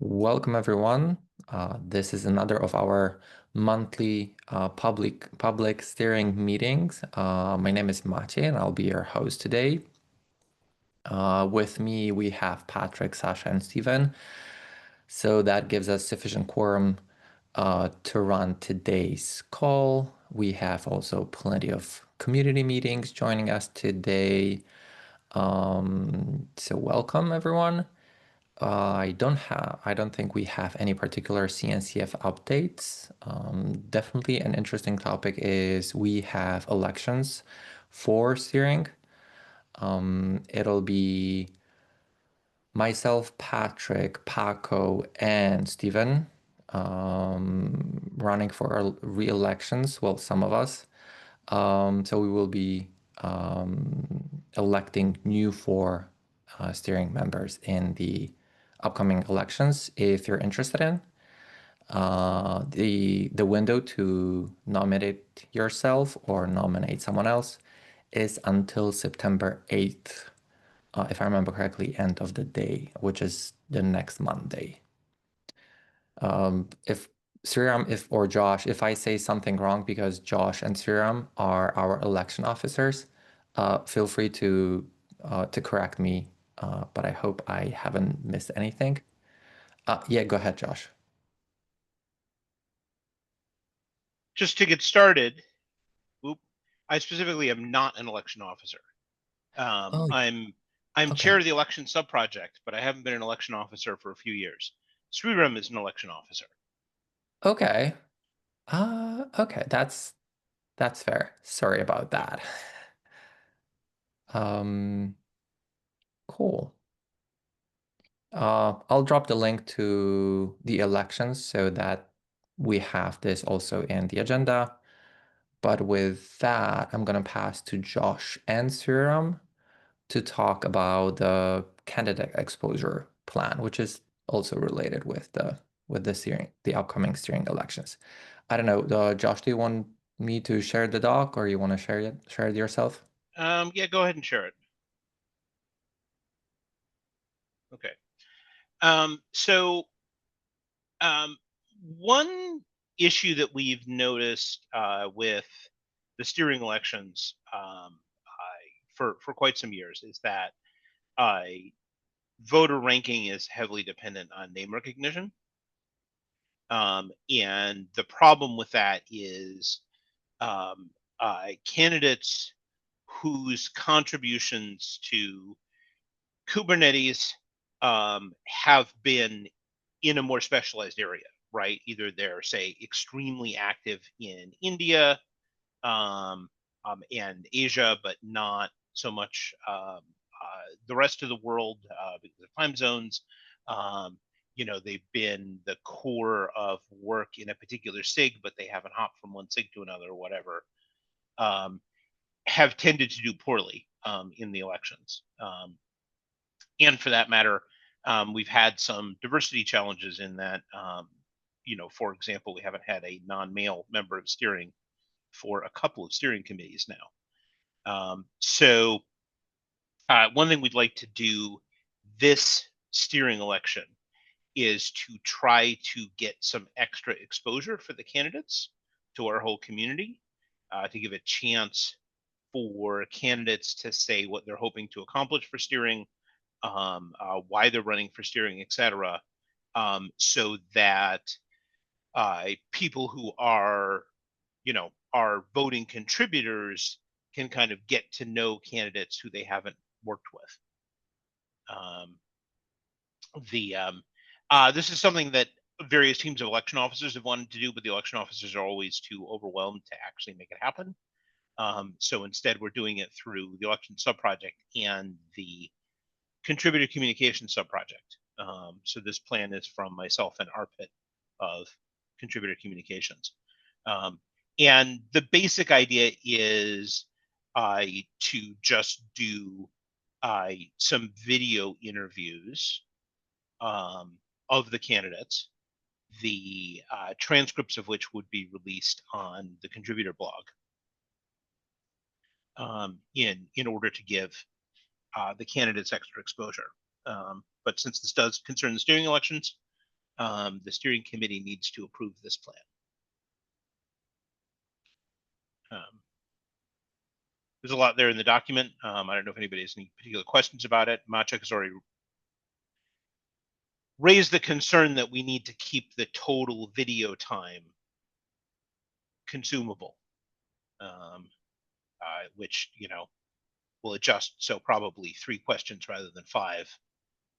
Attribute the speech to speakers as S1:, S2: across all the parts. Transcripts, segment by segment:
S1: Welcome, everyone. This is another of our monthly public steering meetings. My name is Maciej, and I'll be your host today. With me, we have Patrick, Sasha, and Steven. So that gives us sufficient quorum to run today's call. We have also plenty of community meetings joining us today. So welcome, everyone. I don't think we have any particular CNCF updates. Definitely an interesting topic is we have elections for steering. It'll be myself, Patrick, Paco, and Steven running for re-elections. Well, some of us. So we will be electing new four steering members in the upcoming elections. If you're interested in the window to nominate yourself or nominate someone else is until September 8th, if I remember correctly, end of the day, which is the next Monday. If Sriram, or Josh, if I say something wrong, because Josh and Sriram are our election officers, feel free to correct me. But I hope I haven't missed anything. Yeah, go ahead, Josh.
S2: Just to get started, I specifically am not an election officer.
S1: Oh,
S2: I'm
S1: okay.
S2: chair of the election subproject, but I haven't been an election officer for a few years. Sriram is an election officer.
S1: Okay. Okay, that's fair. Sorry about that. Um, cool. I'll drop the link to the elections so that we have this also in the agenda. But with that, I'm gonna pass to Josh and Sriram to talk about the candidate exposure plan, which is also related with the upcoming steering elections. I don't know, Josh, do you want me to share the doc or you want to share it yourself?
S2: Yeah, go ahead and share it. Okay. So one issue that we've noticed with the steering elections for quite some years is that voter ranking is heavily dependent on name recognition. And the problem with that is um, candidates whose contributions to Kubernetes have been in a more specialized area, right? Either they're, say, extremely active in India and Asia, but not so much the rest of the world because of time zones. They've been the core of work in a particular SIG, but they haven't hopped from one SIG to another or whatever, have tended to do poorly in the elections. And for that matter, we've had some diversity challenges in that, for example, we haven't had a non-male member of steering for a couple of steering committees now. So one thing we'd like to do this steering election is to try to get some extra exposure for the candidates to our whole community, to give a chance for candidates to say what they're hoping to accomplish for steering, why they're running for steering, etc., so that people who are, are voting contributors can kind of get to know candidates who they haven't worked with. This is something that various teams of election officers have wanted to do, but the election officers are always too overwhelmed to actually make it happen. So instead, we're doing it through the election subproject and the contributor communication subproject. So this plan is from myself and Arpit of contributor communications. And the basic idea is to just do some video interviews of the candidates, the transcripts of which would be released on the contributor blog in order to give the candidates extra exposure. But since this does concern the steering elections, the steering committee needs to approve this plan. There's a lot there in the document. I don't know if anybody has any particular questions about it. Maciek has already raised the concern that we need to keep the total video time consumable, which, will adjust. So probably 3 questions rather than 5,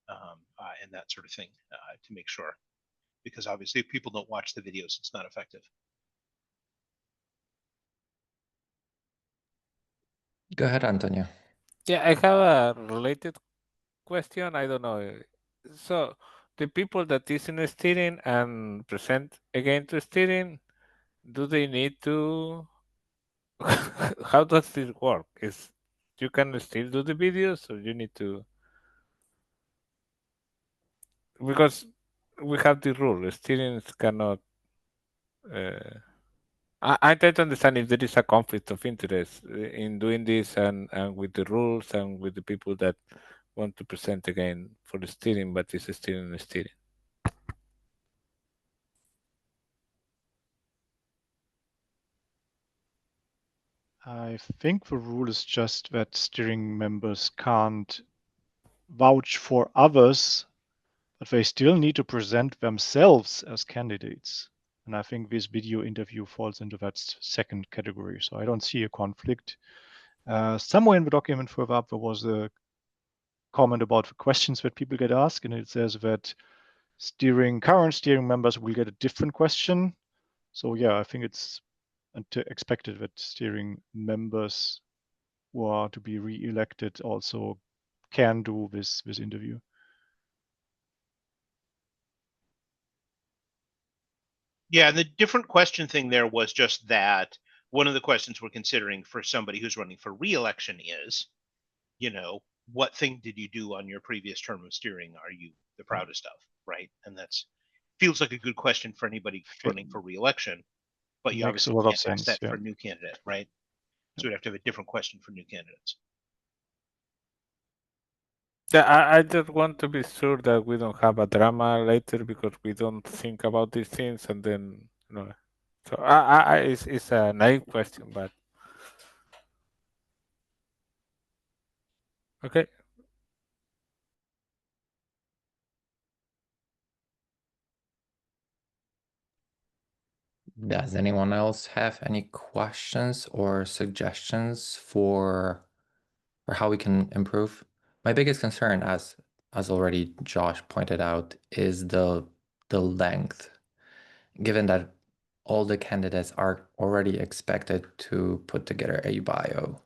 S2: and that sort of thing, to make sure, because obviously if people don't watch the videos, it's not effective.
S1: Go ahead, Antonio.
S3: Yeah, I have a related question. I don't know. So the people that is in steering and present again to steering, do they need to? How does this work? Is you can still do the videos, or you need to? Because we have the rule, steering cannot. Uh, I try to understand if there is a conflict of interest in doing this and with the rules and with the people that want to present again for the steering, but it's steering and steering.
S4: I think the rule is just that steering members can't vouch for others, but they still need to present themselves as candidates. And I think this video interview falls into that second category. So I don't see a conflict. Somewhere in the document further up, there was a comment about the questions that people get asked, and it says that current steering members will get a different question. So yeah, I think it's expected that steering members who are to be re-elected also can do this interview.
S2: Yeah, and the different question thing there was just that one of the questions we're considering for somebody who's running for re-election is, what thing did you do on your previous term of steering are you the proudest of, right? And that's feels like a good question for anybody running for re-election, but you
S4: Makes a
S2: obviously
S4: lot of
S2: can't ask
S4: sense.
S2: that
S4: Yeah.
S2: for a new candidate, right? So we'd have to have a different question for new candidates.
S3: Yeah, I just want to be sure that we don't have a drama later because we don't think about these things and then So it's a naive question, but okay.
S1: Does anyone else have any questions or suggestions for how we can improve? My biggest concern, as already Josh pointed out, is the length. Given that all the candidates are already expected to put together a bio.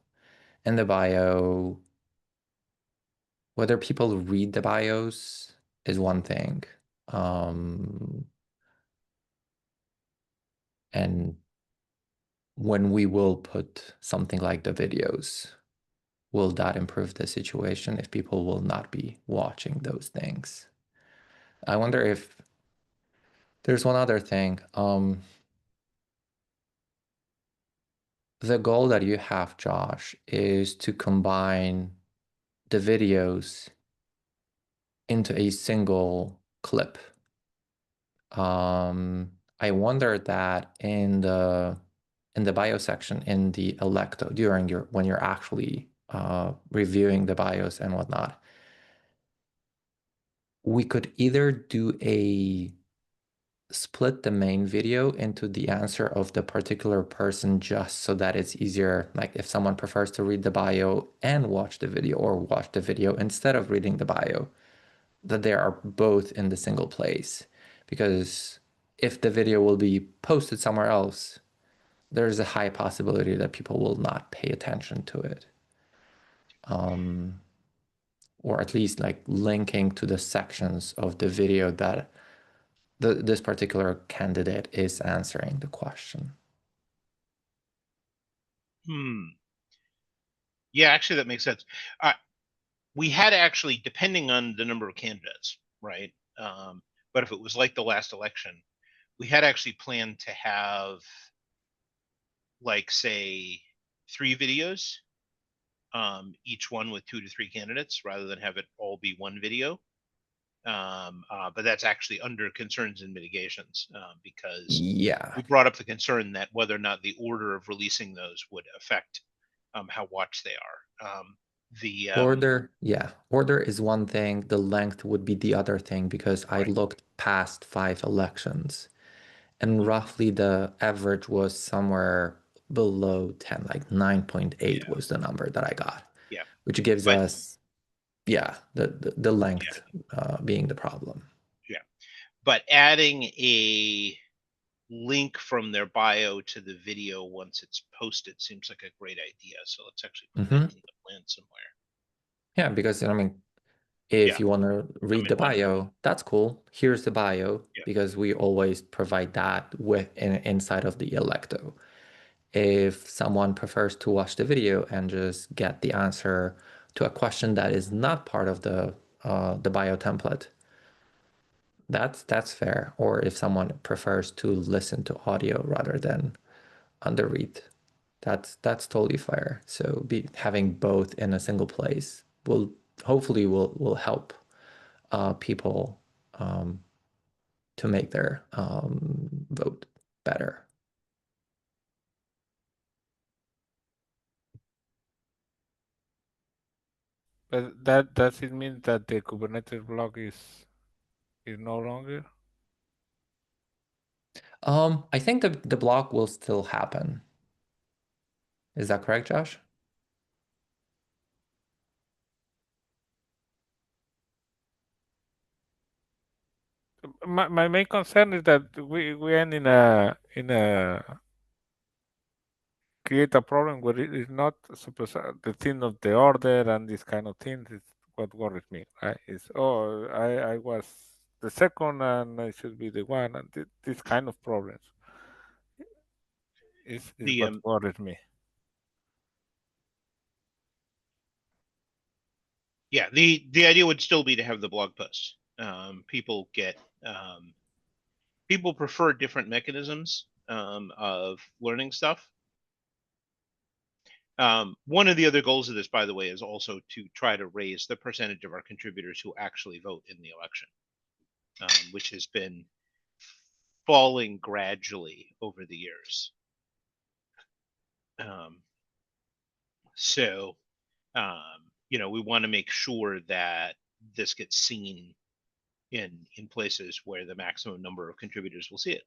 S1: In the bio, whether people read the bios is one thing. And when we will put something like the videos, will that improve the situation if people will not be watching those things? I wonder if there's one other thing. The goal that you have, Josh, is to combine the videos into a single clip. I wonder that in the bio section in the electo during when you're actually reviewing the bios and whatnot, we could either do a split the main video into the answer of the particular person just so that it's easier, like if someone prefers to read the bio and watch the video or watch the video instead of reading the bio, that they are both in the single place. Because if the video will be posted somewhere else, there's a high possibility that people will not pay attention to it. Or at least like linking to the sections of the video that this particular candidate is answering the question.
S2: Yeah, actually, that makes sense. We had actually, depending on the number of candidates, right? But if it was like the last election, we had actually planned to have, like, say, 3 videos, each one with 2 to 3 candidates, rather than have it all be one video. But that's actually under concerns and mitigations because
S1: Yeah.
S2: we brought up the concern that whether or not the order of releasing those would affect how watched they are.
S1: Order is one thing, the length would be the other thing, because I
S2: Right.
S1: looked past 5 elections and roughly the average was somewhere below 10, like 9.8 was the number that I got.
S2: Yeah.
S1: Which gives
S2: But
S1: us, the length being the problem.
S2: yeah. But adding a link from their bio to the video once it's posted seems like a great idea. So let's actually put that in the plan somewhere.
S1: Yeah, because I mean, if
S2: Yeah.
S1: you want to read the bio, that's cool. Here's the bio, because we always provide that inside of the Electo. If someone prefers to watch the video and just get the answer to a question that is not part of the bio template, that's fair. Or if someone prefers to listen to audio rather than underread, that's totally fair. So having both in a single place will hopefully help people to make their vote better.
S3: But that does it mean that the Kubernetes blog is no longer?
S1: I think the block will still happen. Is that correct, Josh?
S3: My main concern is that we end in a create a problem where it is not supposed the thing of the order and this kind of things is what worries me. Right? Is I was the second and I should be the one, and this kind of problems is what worries me.
S2: Yeah, the idea would still be to have the blog post. People people prefer different mechanisms of learning stuff. One of the other goals of this, by the way, is also to try to raise the percentage of our contributors who actually vote in the election, which has been falling gradually over the years. So, we want to make sure that this gets seen in places where the maximum number of contributors will see it.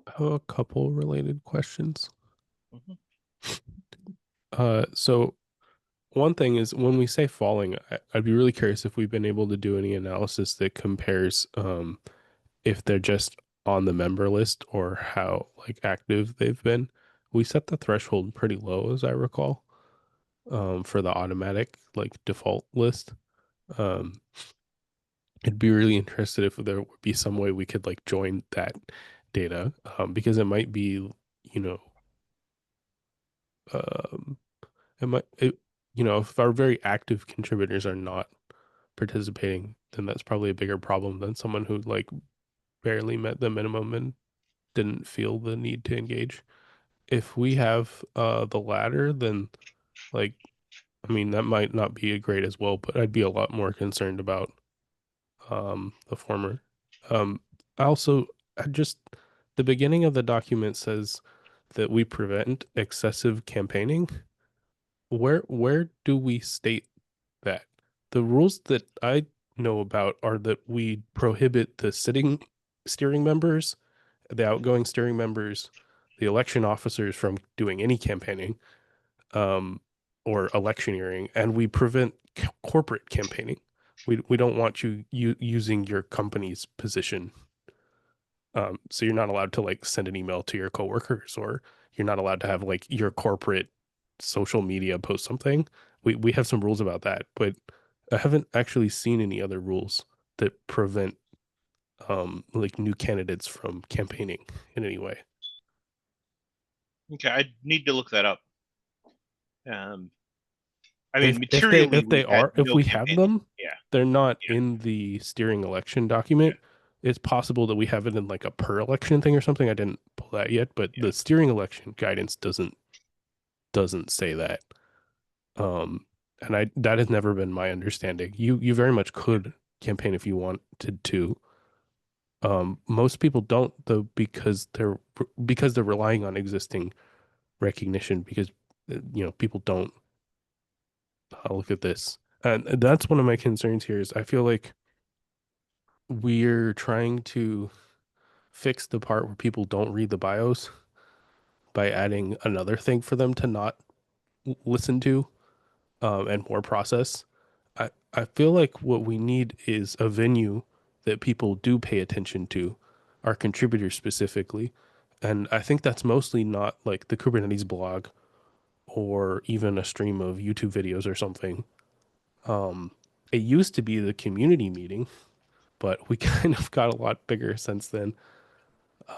S5: I have a couple related questions. So one thing is when we say falling, I'd be really curious if we've been able to do any analysis that compares if they're just on the member list or how like active they've been. We set the threshold pretty low, as I recall, for the automatic like default list. I'd be really interested if there would be some way we could like join that data, because it might be, if our very active contributors are not participating, then that's probably a bigger problem than someone who like barely met the minimum and didn't feel the need to engage. If we have the latter, then like, I mean, that might not be great as well, but I'd be a lot more concerned about the former. Also, just the beginning of the document says that we prevent excessive campaigning. Where do we state that? The rules that I know about are that we prohibit the sitting steering members, the outgoing steering members, the election officers from doing any campaigning, or electioneering, and we prevent corporate campaigning. We don't want you using your company's position. So you're not allowed to like send an email to your coworkers, or you're not allowed to have like your corporate social media post something. We have some rules about that, but I haven't actually seen any other rules that prevent like new candidates from campaigning in any way.
S2: Okay, I need to look that up. I mean, materially,
S5: if we have them,
S2: yeah,
S5: they're not in the steering election document. It's possible that we have it in like a per election thing or something. I didn't pull that yet, but the steering election guidance doesn't say that. and that has never been my understanding. You very much could campaign if you wanted to. Most people don't though because they're relying on existing recognition because people don't look at this. And that's one of my concerns here is I feel like we're trying to fix the part where people don't read the bios by adding another thing for them to not listen to and more process. I feel like what we need is a venue that people do pay attention to, our contributors specifically. And I think that's mostly not like the Kubernetes blog or even a stream of YouTube videos or something. It used to be the community meeting, but we kind of got a lot bigger since then.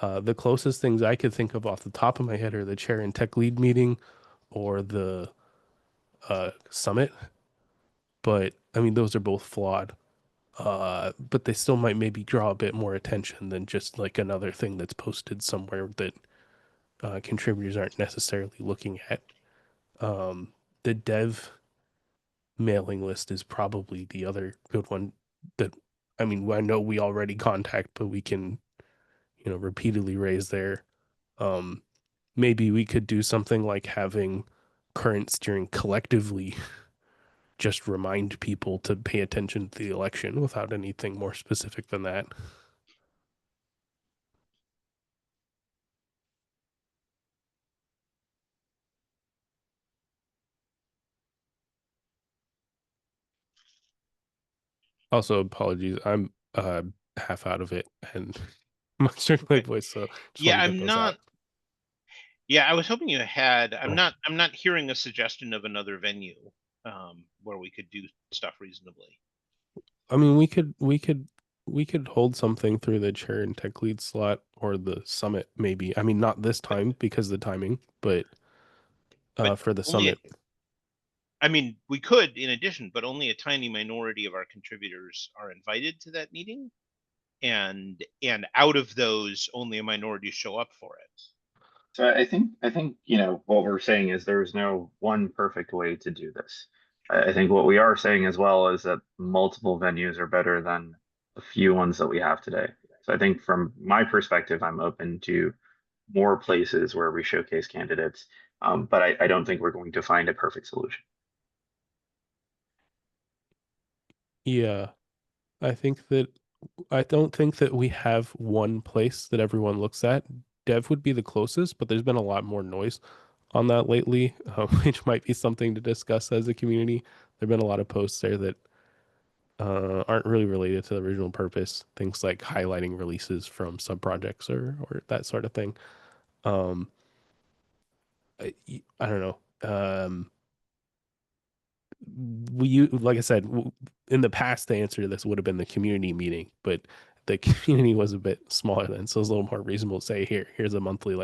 S5: The closest things I could think of off the top of my head are the chair and tech lead meeting or the summit. But I mean, those are both flawed. But they still might maybe draw a bit more attention than just like another thing that's posted somewhere that contributors aren't necessarily looking at. The dev mailing list is probably the other good one that I mean, I know we already contact, but we can, repeatedly raise there. Maybe we could do something like having current steering collectively just remind people to pay attention to the election without anything more specific than that. Also, apologies. I'm half out of it and mustering my voice, so just
S2: Yeah,
S5: want to get
S2: I'm
S5: those
S2: not.
S5: out.
S2: Yeah, I was hoping you had. I'm not hearing a suggestion of another venue where we could do stuff reasonably.
S5: I mean, we could hold something through the chair and tech lead slot or the summit, maybe. I mean, not this time because of the timing, but
S2: But
S5: for the
S2: only.
S5: summit.
S2: I mean, we could in addition, but only a tiny minority of our contributors are invited to that meeting, and out of those, only a minority show up for it.
S6: So I think what we're saying is there's no one perfect way to do this. I think what we are saying as well is that multiple venues are better than the few ones that we have today. So I think from my perspective, I'm open to more places where we showcase candidates, but I don't think we're going to find a perfect solution.
S5: Yeah, I don't think that we have one place that everyone looks at. Dev would be the closest, but there's been a lot more noise on that lately, which might be something to discuss as a community. There've been a lot of posts there that aren't really related to the original purpose. Things like highlighting releases from sub projects or that sort of thing. Um, I don't know. Like I said, in the past, the answer to this would have been the community meeting, but the community was a bit smaller then, so it's a little more reasonable to say here's a monthly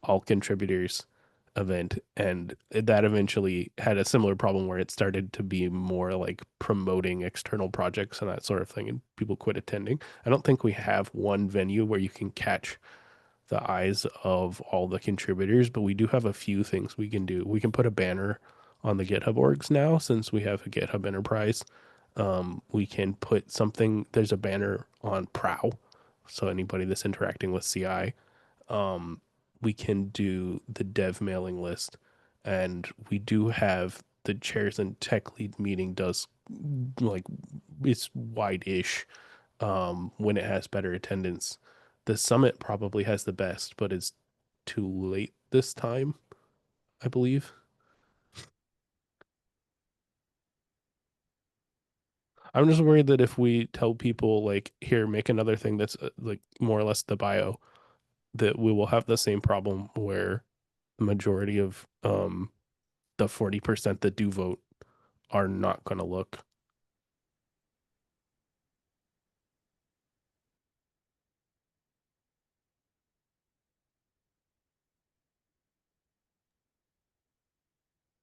S5: all contributors event, and that eventually had a similar problem where it started to be more like promoting external projects and that sort of thing, and people quit attending. I don't think we have one venue where you can catch the eyes of all the contributors, but we do have a few things we can do. We can put a banner on the GitHub orgs now since we have a GitHub Enterprise. We can put something, there's a banner on Prow, so anybody that's interacting with CI. We can do the dev mailing list, and we do have the chairs and tech lead meeting does like it's wide-ish when it has better attendance. The summit probably has the best, but it's too late this time, I believe. I'm just worried that if we tell people like, here, make another thing that's like more or less the bio, that we will have the same problem where the majority of the 40% that do vote are not going to look.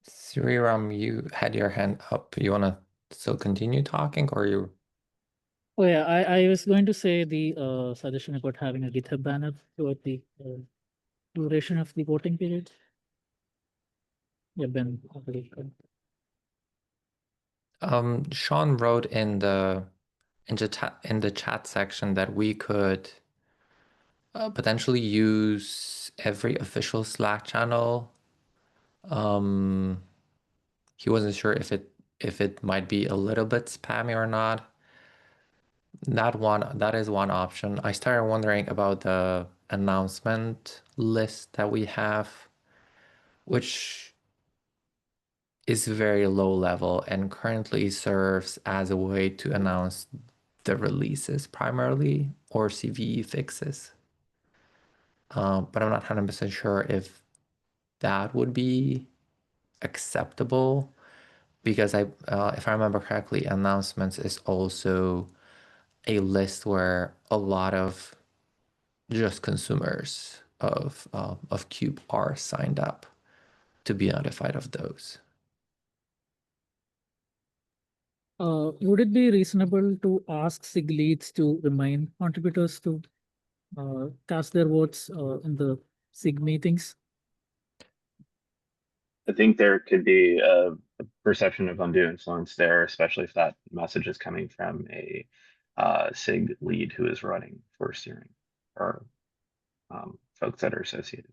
S1: Sriram, you had your hand up. You want to still continue talking or you?
S7: Oh yeah, I was going to say the suggestion about having a GitHub banner throughout the duration of the voting period. Yeah, Ben.
S1: Sean wrote in the chat section that we could potentially use every official Slack channel. He wasn't sure if it might be a little bit spammy or not. That is one option. I started wondering about the announcement list that we have, which is very low level and currently serves as a way to announce the releases primarily or CVE fixes. But I'm not 100% sure if that would be acceptable because if I remember correctly, announcements is also a list where a lot of just consumers of Cube are signed up to be notified of those.
S7: Would it be reasonable to ask SIG leads to remind contributors to cast their votes in the SIG meetings?
S6: I think there could be a perception of undue influence there, especially if that message is coming from a SIG lead who is running for steering or folks that are associated.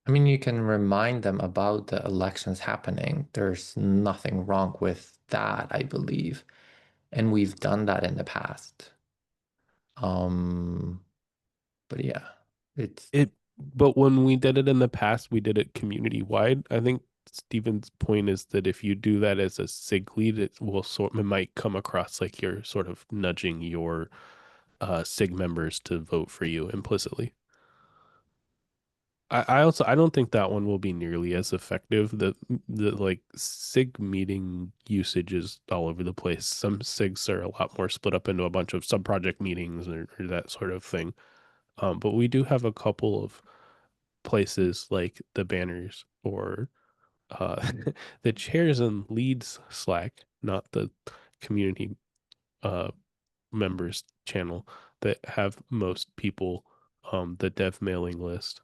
S1: I mean, you can remind them about the elections happening. There's nothing wrong with that, I believe. And we've done that in the past. But yeah,
S5: But when we did it in the past, we did it community wide. I think Steven's point is that if you do that as a SIG lead, it might come across like you're sort of nudging your SIG members to vote for you implicitly. I don't think that one will be nearly as effective. The like SIG meeting usage is all over the place. Some SIGs are a lot more split up into a bunch of sub-project meetings or that sort of thing. But we do have a couple of places like the banners or the chairs and leads Slack, not the community members channel, that have most people, the dev mailing list.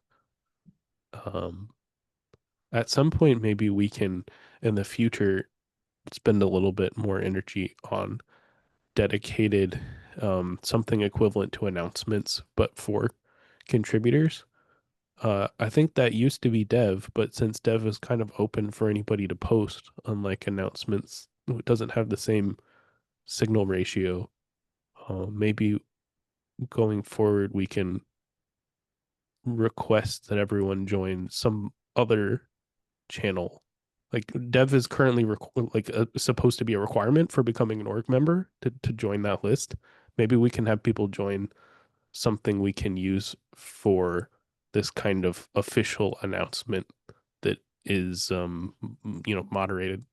S5: At some point, maybe we can, in the future, spend a little bit more energy on dedicated something equivalent to announcements, but for contributors. I think that used to be dev, but since dev is kind of open for anybody to post, unlike announcements, it doesn't have the same signal ratio. Maybe going forward, we can request that everyone join some other channel. Like dev is currently supposed to be a requirement for becoming an org member to join that list. Maybe we can have people join something we can use for this kind of official announcement that is moderated.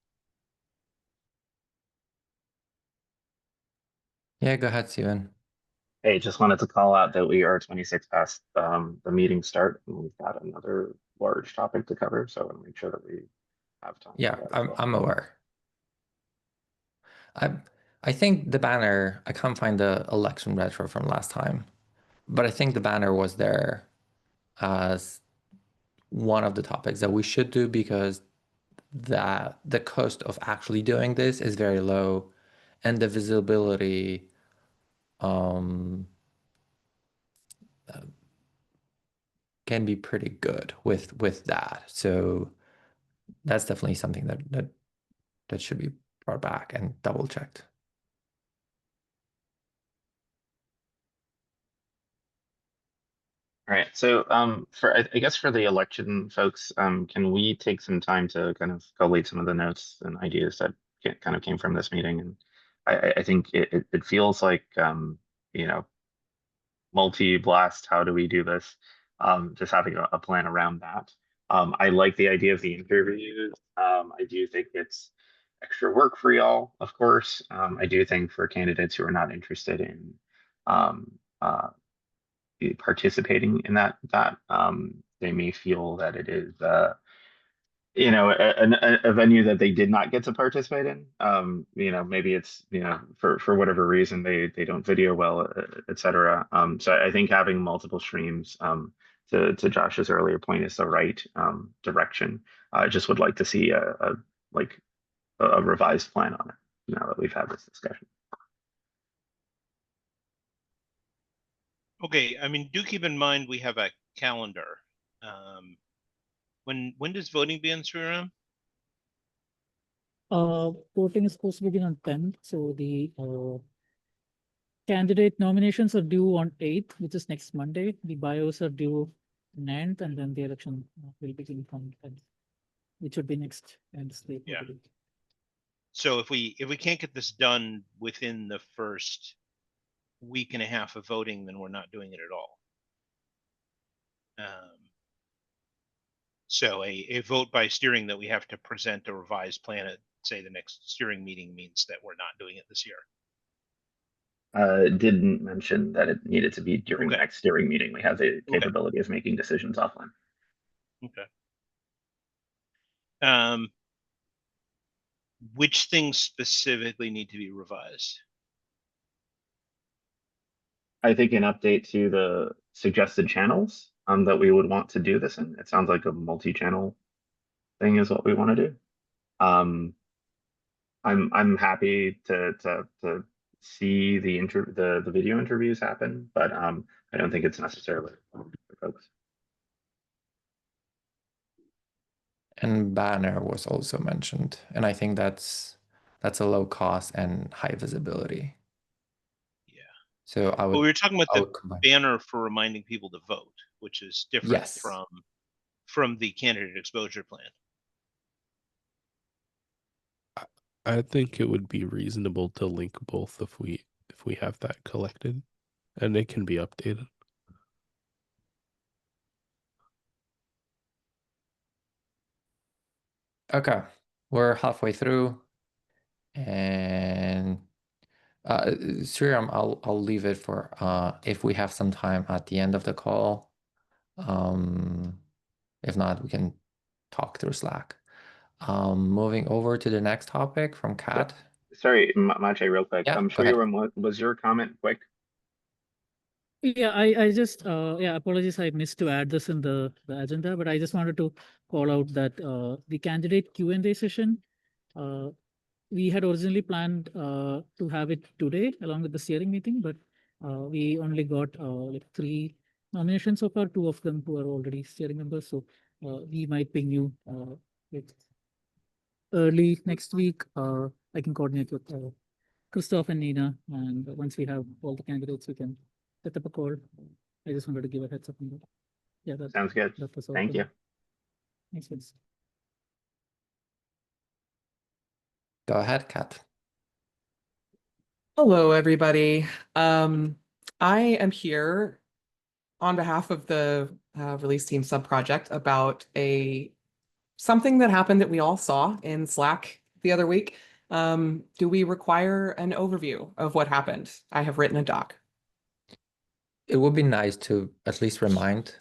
S1: Yeah, go ahead, Steven.
S6: Hey, just wanted to call out that we are 26 past the meeting start, and we've got another large topic to cover, so I want to make sure that we have time.
S1: Yeah,
S6: for that as well.
S1: I'm aware. I think the banner, I can't find the election retro from last time, but I think the banner was there as one of the topics that we should do because the cost of actually doing this is very low and the visibility can be pretty good with that. So that's definitely something that should be brought back and double checked.
S6: All right, so I guess for the election folks, can we take some time to kind of collate some of the notes and ideas that kind of came from this meeting? And I think it feels like you know, multi-blast, how do we do this? Just having a plan around that. I like the idea of the interviews. I do think it's extra work for y'all, of course. I do think for candidates who are not interested in participating in that, they may feel that it is a venue that they did not get to participate in. Maybe it's for whatever reason they don't video well, etc. So I think having multiple streams to Josh's earlier point, is the right direction. I just would like to see a revised plan on it now that we've had this discussion.
S2: Okay, I mean, do keep in mind we have a calendar. When does voting begin, Sriram?
S7: Voting is supposed to begin on 10th, so the candidate nominations are due on 8th, which is next Monday. The bios are due 9th, and then the election will begin from 10th, which would be next Wednesday.
S2: Yeah. So if we can't get this done within the first week and a half of voting, then we're not doing it at all. So a vote by steering that we have to present a revised plan at, say, the next steering meeting means that we're not doing it this year.
S6: Didn't mention that it needed to be during the
S2: Okay.
S6: next steering meeting. We have the capability of making decisions offline.
S2: Okay. Which things specifically need to be revised?
S6: I think an update to the suggested channels that we would want to do this in. It sounds like a multi-channel thing is what we want to do. I'm happy to see the video interviews happen, but I don't think it's necessarily for folks.
S1: And banner was also mentioned, and I think that's a low cost and high visibility.
S2: Yeah.
S1: So I would.
S2: Well, we were talking about the
S1: combine.
S2: banner for reminding people to vote, which is different
S1: Yes.
S2: from the candidate exposure plan.
S5: I think it would be reasonable to link both if we have that collected, and it can be updated.
S1: Okay, we're halfway through, and Sriram, I'll leave it for if we have some time at the end of the call. If not, we can talk through Slack. Moving over to the next topic from Kat.
S6: Sorry, Mache, real quick.
S1: Yeah,
S6: I'm
S1: go
S6: sure
S1: ahead.
S6: was your comment quick?
S7: Yeah, I just yeah, apologies, I missed to add this in the agenda, but I just wanted to call out that the candidate Q&A session, we had originally planned to have it today along with the steering meeting, but we only got like 3 nominations so far, 2 of them who are already steering members. So we might ping you like early next week. I can coordinate with Christoph and Nina, and once we have all the candidates, we can set up a call. I just wanted to give a heads up on that. Yeah, that
S6: Sounds good.
S7: that was all.
S6: Thank you.
S7: Thanks, Vince.
S1: Go ahead, Kat.
S8: Hello, everybody. I am here on behalf of the release team subproject about something that happened that we all saw in Slack the other week. Do we require an overview of what happened? I have written a doc.
S1: It would be nice to at least remind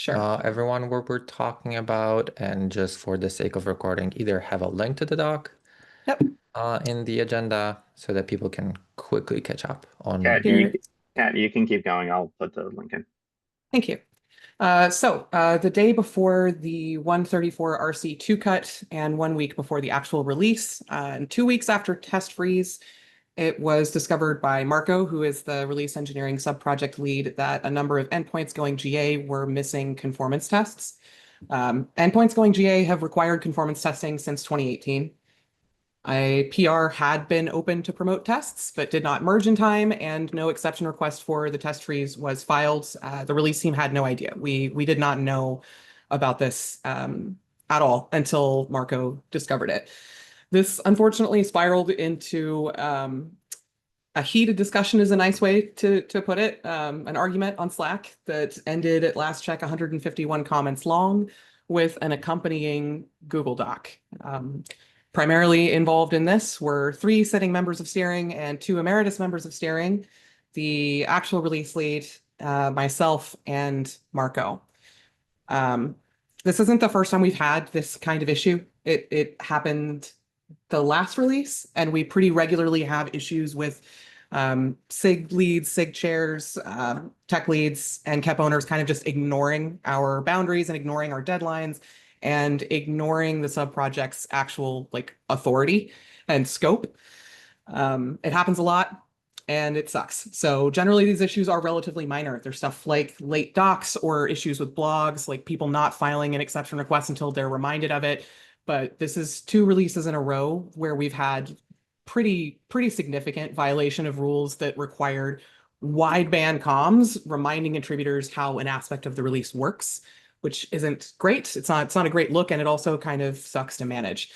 S1: everyone what we're talking about, and just for the sake of recording, either have a link to the doc in the agenda so that people can quickly catch up on.
S6: Kat, you can keep going. I'll put the link in.
S8: Thank you. So the day before the 134 RC2 cut and 1 week before the actual release, and 2 weeks after test freeze, it was discovered by Marco, who is the release engineering subproject lead, that a number of endpoints going GA were missing conformance tests. Endpoints going GA have required conformance testing since 2018. A PR had been open to promote tests, but did not merge in time, and no exception request for the test freeze was filed. The release team had no idea. We did not know about this at all until Marco discovered it. This unfortunately spiraled into a heated discussion, is a nice way to put it, an argument on Slack that ended at last check 151 comments long with an accompanying Google Doc. Primarily involved in this were 3 sitting members of steering and 2 emeritus members of steering, the actual release lead, myself, and Marco. This isn't the first time we've had this kind of issue. It happened the last release, and we pretty regularly have issues with SIG leads, SIG chairs, tech leads, and KEP owners kind of just ignoring our boundaries and ignoring our deadlines and ignoring the sub-project's actual like authority and scope. It happens a lot and it sucks. So generally these issues are relatively minor. There's stuff like late docs or issues with blogs, like people not filing an exception request until they're reminded of it. But this is 2 releases in a row where we've had pretty significant violation of rules that required wideband comms reminding contributors how an aspect of the release works, which isn't great. It's not a great look, and it also kind of sucks to manage.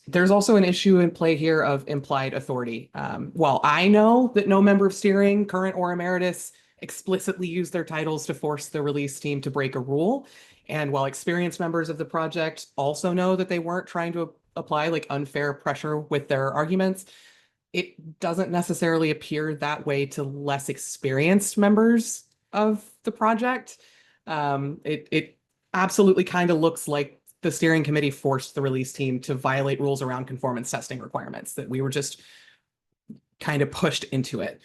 S8: There's also an issue in play here of implied authority. While I know that no member of steering, current or emeritus, explicitly use their titles to force the release team to break a rule, and while experienced members of the project also know that they weren't trying to apply like unfair pressure with their arguments, it doesn't necessarily appear that way to less experienced members of the project. It absolutely kind of looks like the steering committee forced the release team to violate rules around conformance testing requirements, that we were just kind of pushed into it.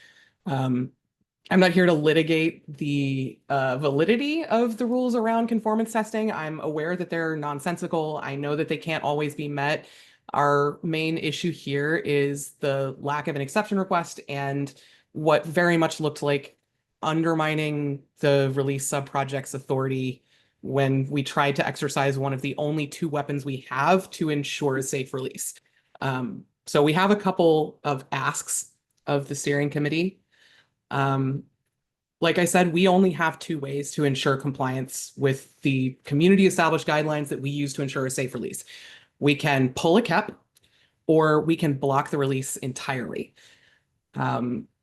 S8: I'm not here to litigate the validity of the rules around conformance testing. I'm aware that they're nonsensical. I know that they can't always be met. Our main issue here is the lack of an exception request and what very much looked like undermining the release subproject's authority when we tried to exercise one of the only 2 weapons we have to ensure a safe release. So we have a couple of asks of the steering committee. Like I said, we only have 2 ways to ensure compliance with the community established guidelines that we use to ensure a safe release. We can pull a KEP, or we can block the release entirely.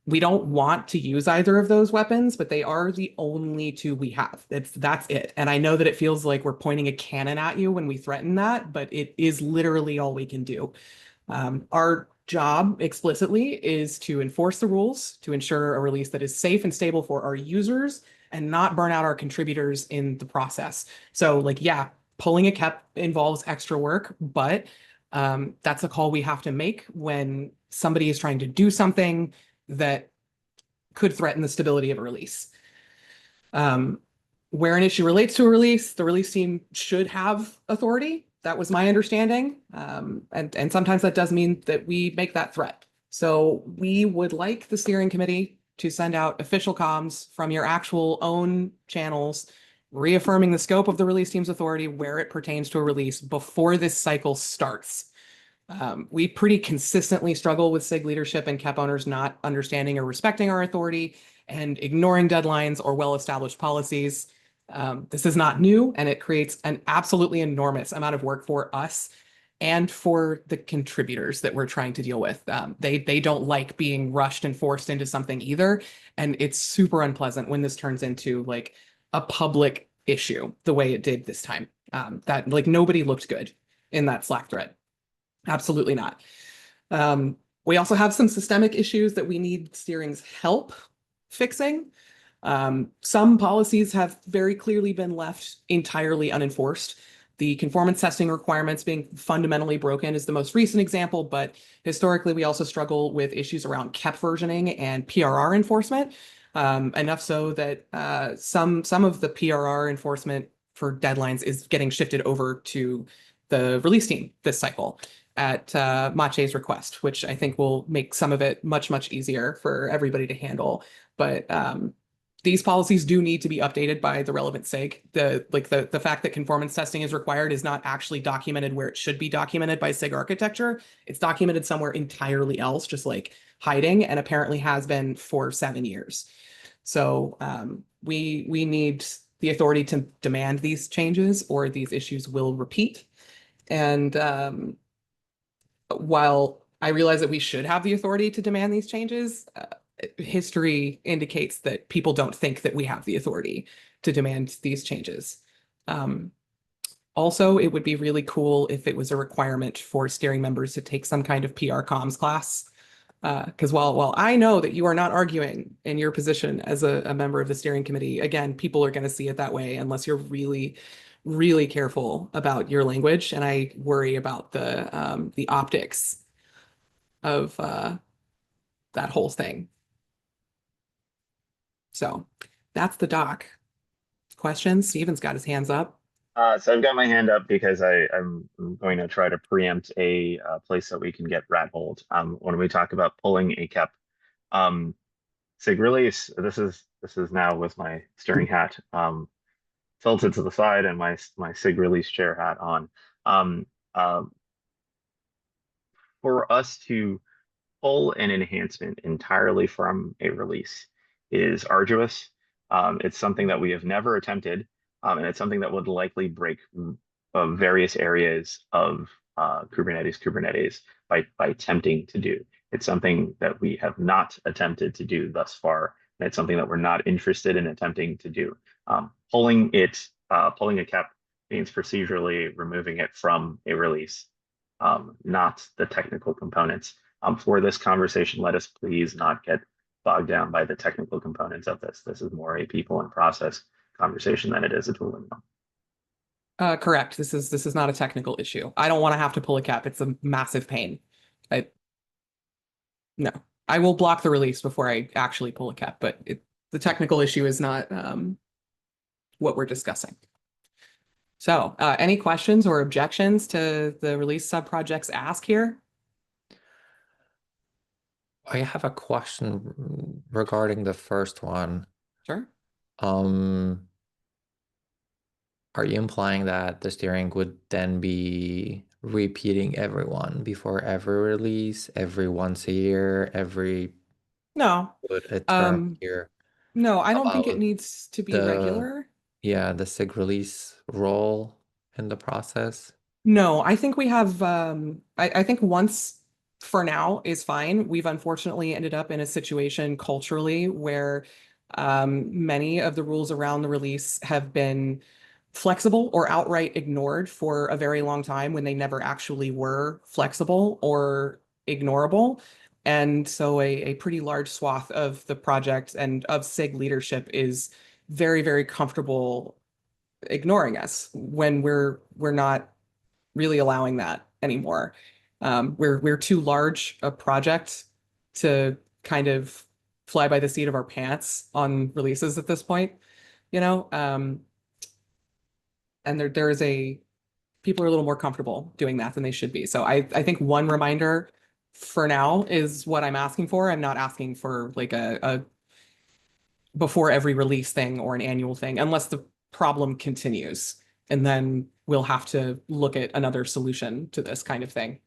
S8: We don't want to use either of those weapons, but they are the only 2 we have. That's it. And I know that it feels like we're pointing a cannon at you when we threaten that, but it is literally all we can do. Our job explicitly is to enforce the rules, to ensure a release that is safe and stable for our users and not burn out our contributors in the process. So like, yeah, pulling a KEP involves extra work, but that's a call we have to make when somebody is trying to do something that could threaten the stability of a release. Where an issue relates to a release, the release team should have authority. That was my understanding. And sometimes that does mean that we make that threat. So we would like the steering committee to send out official comms from your actual own channels, reaffirming the scope of the release team's authority where it pertains to a release before this cycle starts. We pretty consistently struggle with SIG leadership and KEP owners not understanding or respecting our authority and ignoring deadlines or well-established policies. This is not new, and it creates an absolutely enormous amount of work for us and for the contributors that we're trying to deal with. They don't like being rushed and forced into something either, and it's super unpleasant when this turns into like a public issue the way it did this time. That like nobody looked good in that Slack thread. Absolutely not. We also have some systemic issues that we need steering's help fixing. Some policies have very clearly been left entirely unenforced. The conformance testing requirements being fundamentally broken is the most recent example, but historically we also struggle with issues around KEP versioning and PRR enforcement, enough so that some of the PRR enforcement for deadlines is getting shifted over to the release team this cycle at Mache's request, which I think will make some of it much easier for everybody to handle. But these policies do need to be updated by the relevant SIG. The fact that conformance testing is required is not actually documented where it should be documented by SIG architecture. It's documented somewhere entirely else, just like hiding, and apparently has been for 7 years. So we need the authority to demand these changes, or these issues will repeat. And while I realize that we should have the authority to demand these changes, history indicates that people don't think that we have the authority to demand these changes. Also, it would be really cool if it was a requirement for steering members to take some kind of PR comms class. Because while I know that you are not arguing in your position as a member of the steering committee, again, people are going to see it that way unless you're really careful about your language. And I worry about the optics of that whole thing. So that's the doc. Questions? Steven's got his hands up.
S6: So I've got my hand up because I'm going to try to preempt a place that we can get rat holed. When we talk about pulling a cap, sig release. This is now with my steering hat tilted to the side and my sig release chair hat on. Um, for us to pull an enhancement entirely from a release is arduous. It's something that we have never attempted, and it's something that would likely break various areas of Kubernetes by attempting to do. It's something that we have not attempted to do thus far, and it's something that we're not interested in attempting to do. Pulling a cap means procedurally removing it from a release, not the technical components. For this conversation, let us please not get bogged down by the technical components of this. This is more a people and process conversation than it is a tooling one.
S8: Correct. This is not a technical issue. I don't want to have to pull a cap. It's a massive pain. No, I will block the release before I actually pull a cap, but the technical issue is not what we're discussing. So any questions or objections to the release subprojects ask here?
S1: I have a question regarding the first one.
S8: Sure.
S1: Are you implying that the steering would then be repeating everyone before every release, every once a year, every
S8: No.
S1: a term here?
S8: No, I don't think it
S1: About
S8: needs to be
S1: the-
S8: regular.
S1: Yeah, the SIG release role in the process.
S8: No, I think we have I think once for now is fine. We've unfortunately ended up in a situation culturally where many of the rules around the release have been flexible or outright ignored for a very long time when they never actually were flexible or ignorable. And so a pretty large swath of the project and of SIG leadership is very, very comfortable ignoring us when we're not really allowing that anymore. We're too large a project to kind of fly by the seat of our pants on releases at this point, you know. And there is people are a little more comfortable doing that than they should be. So I think one reminder for now is what I'm asking for. I'm not asking for like a before every release thing or an annual thing, unless the problem continues. And then we'll have to look at another solution to this kind of thing.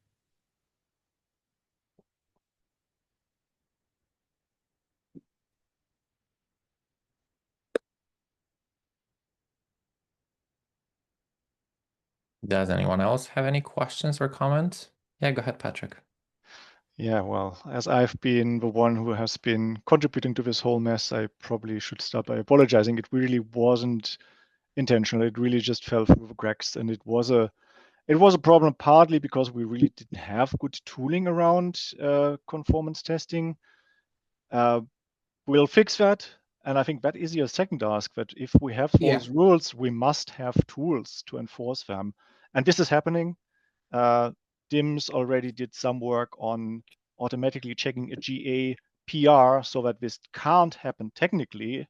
S1: Does anyone else have any questions or comments? Yeah, go ahead, Patrick.
S4: Yeah, well, as I've been the one who has been contributing to this whole mess, I probably should start by apologizing. It really wasn't intentional. It really just fell through the cracks, and it was a problem partly because we really didn't have good tooling around conformance testing. We'll fix that, and I think that is your second ask. That if we have those rules, we must have tools to enforce them, and this is happening. DIMS already did some work on automatically checking a GA PR so that this can't happen technically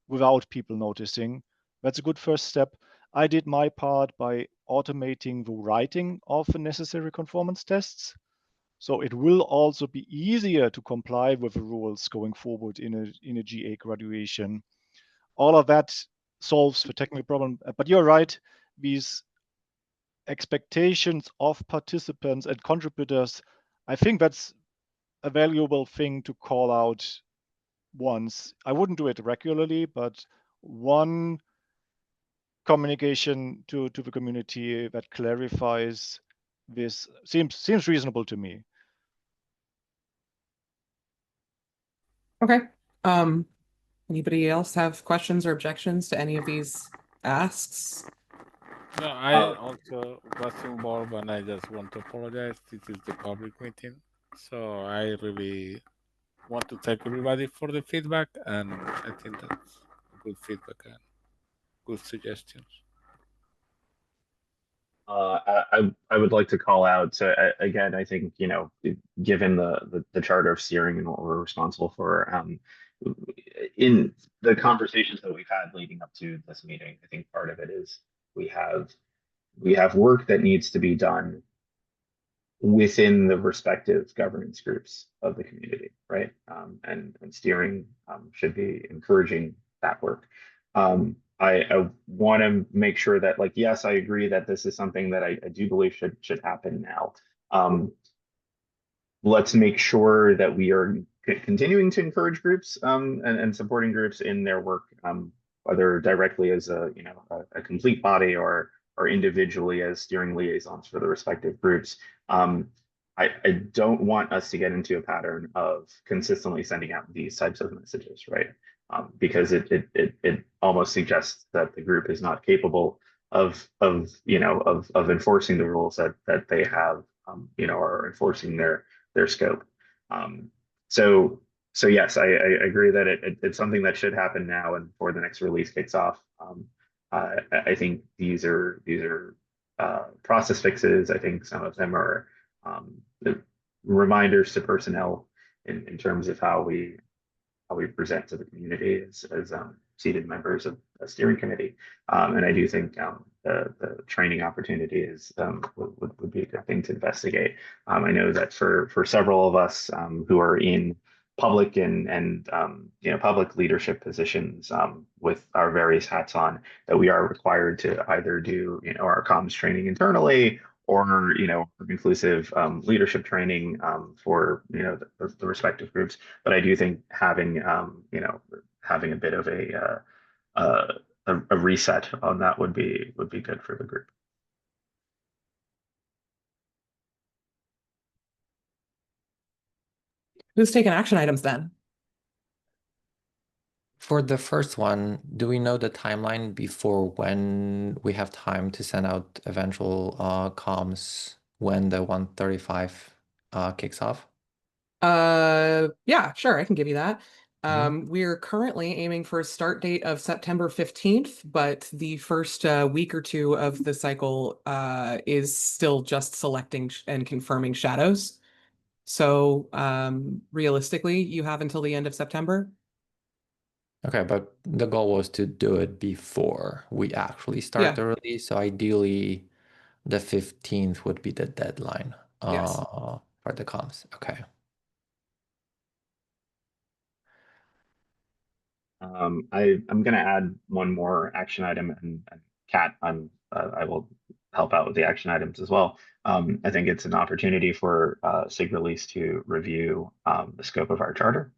S4: without people noticing. That's a good first step. I did my part by automating the writing of the necessary conformance tests. So it will also be easier to comply with the rules going forward in a GA graduation. All of that solves the technical problem. But you're right, these expectations of participants and contributors, I think that's a valuable thing to call out once. I wouldn't do it regularly, but one communication to the community that clarifies this seems reasonable to me.
S8: Okay. Anybody else have questions or objections to any of these asks?
S3: No, I also was involved, and I just want to apologize. This is the public meeting, so I really want to thank everybody for the feedback, and I think that's good feedback and good suggestions.
S6: I would like to call out, so again, I think, given the charter of steering and what we're responsible for, in the conversations that we've had leading up to this meeting, I think part of it is we have work that needs to be done within the respective governance groups of the community, right? And steering should be encouraging that work. I want to make sure that, like, yes, I agree that this is something that I do believe should happen now. Let's make sure that we are continuing to encourage groups and supporting groups in their work, whether directly as a complete body or individually as steering liaisons for the respective groups. I don't want us to get into a pattern of consistently sending out these types of messages, right? Because it almost suggests that the group is not capable of enforcing the rules that they have, or enforcing their scope. So yes, I agree that it's something that should happen now and before the next release kicks off. I think these are process fixes. I think some of them are reminders to personnel in terms of how we present to the community as seated members of a steering committee. And I do think the training opportunity would be a good thing to investigate. I know that for several of us who are in public and public leadership positions with our various hats on, that we are required to either do our comms training internally or inclusive leadership training for the respective groups. But I do think having having a bit of a reset on that would be good for the group.
S8: Who's taking action items then?
S1: For the first one, do we know the timeline before when we have time to send out eventual comms when the 135 kicks off?
S8: Yeah, sure, I can give you that.
S1: Mhm.
S8: We're currently aiming for a start date of September 15th, but the first week or two of the cycle is still just selecting and confirming shadows. So realistically, you have until the end of September.
S1: Okay, but the goal was to do it before we actually start
S8: Yeah.
S1: the release. So ideally, the 15th would be the deadline
S8: Yes.
S1: for the comms. Okay.
S6: I'm going to add one more action item, and Kat, I will help out with the action items as well. I think it's an opportunity for SIG release to review the scope of our charter.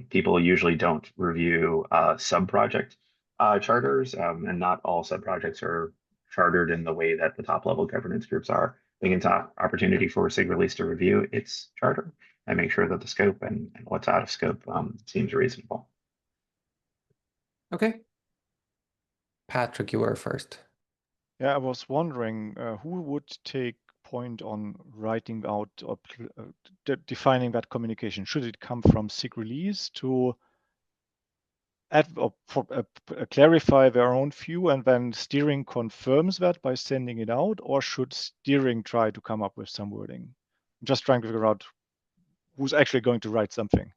S6: People usually don't review sub-project charters, and not all sub-projects are chartered in the way that the top level governance groups are. I think it's an opportunity for SIG release to review its charter and make sure that the scope and what's out of scope seems reasonable.
S8: Okay.
S1: Patrick, you were first.
S4: Yeah, I was wondering who would take point on writing out or defining that communication. Should it come from SIG release to clarify their own view, and then steering confirms that by sending it out, or should steering try to come up with some wording? I'm just trying to figure out who's actually going to write something.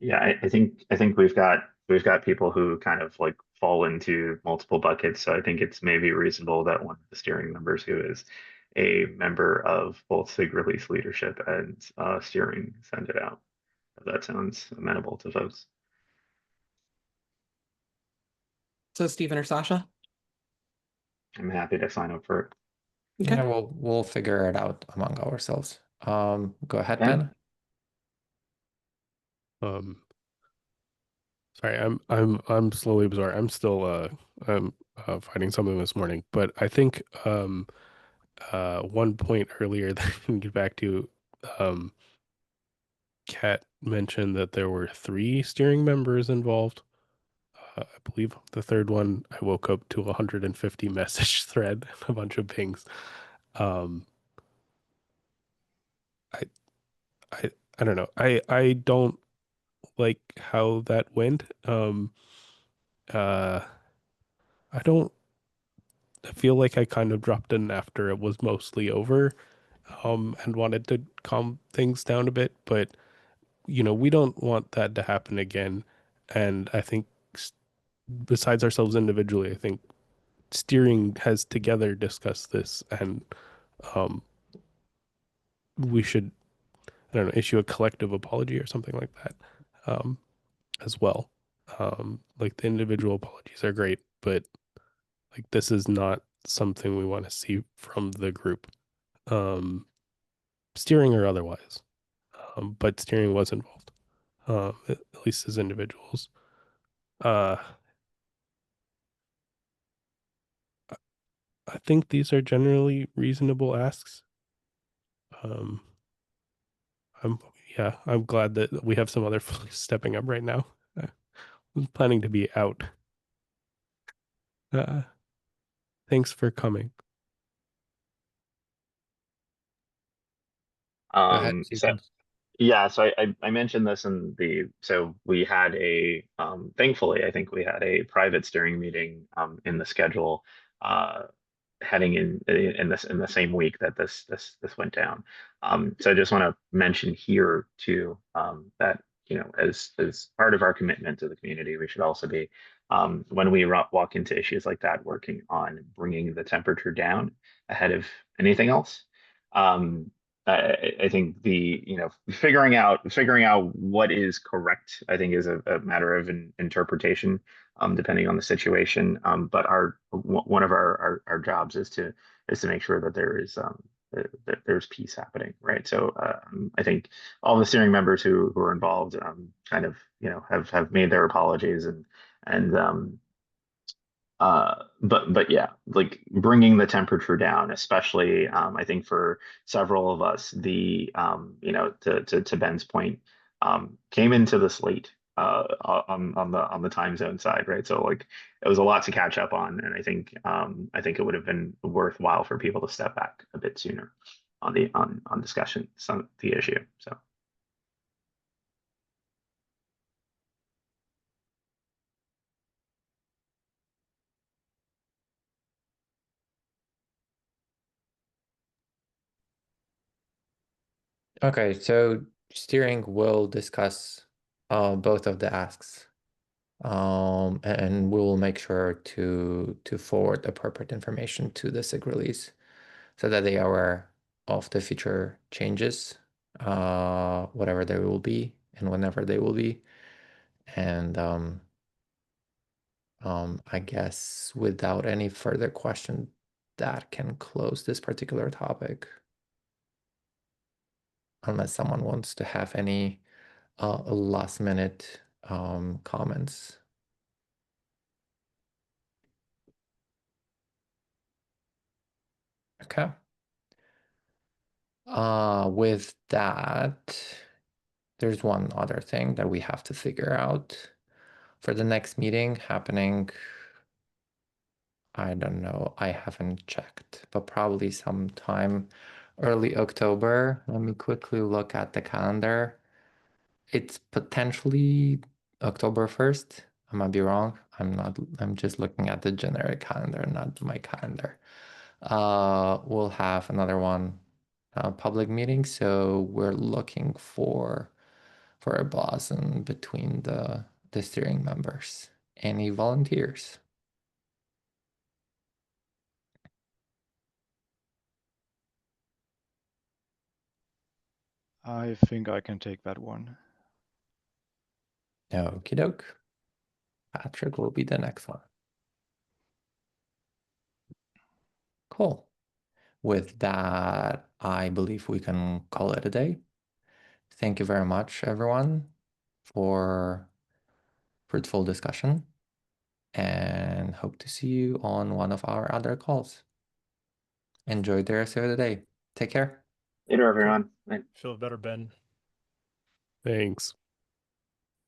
S6: Yeah, I think we've got people who kind of like fall into multiple buckets. So I think it's maybe reasonable that one of the steering members who is a member of both SIG release leadership and steering send it out. If that sounds amenable to folks.
S8: So Stephen or Sasha?
S6: I'm happy to sign up for it.
S8: Okay.
S1: Yeah, we'll figure it out among ourselves. Go ahead,
S6: Ben?
S1: Ben.
S5: Sorry, I'm slowly bizarre. I'm still I'm fighting something this morning, but I think one point earlier that I can get back to, Kat mentioned that there were 3 steering members involved. I believe the third one, I woke up to a 150 message thread, a bunch of pings. I I don't know. I don't like how that went. I don't I feel like I kind of dropped in after it was mostly over, and wanted to calm things down a bit. But we don't want that to happen again. And I think, besides ourselves individually, I think steering has together discussed this, and we should, I don't know, issue a collective apology or something like that, as well. Like, the individual apologies are great, but like, this is not something we want to see from the group, steering or otherwise. But steering was involved, at least as individuals. I think these are generally reasonable asks. I'm glad that we have some other folks stepping up right now. I'm planning to be out. Thanks for coming.
S1: Go ahead,
S6: So
S1: Stephen.
S6: yeah, so I mentioned this so we had thankfully I think we had a private steering meeting in the schedule heading in the same week that this went down. So I just want to mention here too that as part of our commitment to the community, we should also be when we walk into issues like that, working on bringing the temperature down ahead of anything else. I think figuring out what is correct, I think, is a matter of interpretation, depending on the situation. But one of our jobs is to make sure that there's peace happening, right? So I think all the steering members who are involved kind of have made their apologies and but yeah, like bringing the temperature down, especially I think for several of us, to Ben's point, came into this late on the time zone side, right? So like it was a lot to catch up on, and I think it would have been worthwhile for people to step back a bit sooner on discussion the issue. So.
S1: Okay, so steering will discuss both of the asks, and we will make sure to forward appropriate information to the SIG release so that they are aware of the future changes, whatever they will be and whenever they will be. And I guess without any further question, that can close this particular topic. Unless someone wants to have any last minute comments. Okay. With that, there's one other thing that we have to figure out for the next meeting happening. I don't know, I haven't checked, but probably sometime early October. Let me quickly look at the calendar. It's potentially October 1st. I might be wrong. I'm just looking at the generic calendar, not my calendar. We'll have another one, public meeting. So we're looking for a boss in between the steering members. Any volunteers?
S4: I think I can take that one.
S1: Okie doke. Patrick will be the next one. Cool. With that, I believe we can call it a day. Thank you very much, everyone, for fruitful discussion, and hope to see you on one of our other calls. Enjoy the rest of the day. Take care.
S6: Later, everyone. Bye.
S9: Feel better, Ben.
S5: Thanks.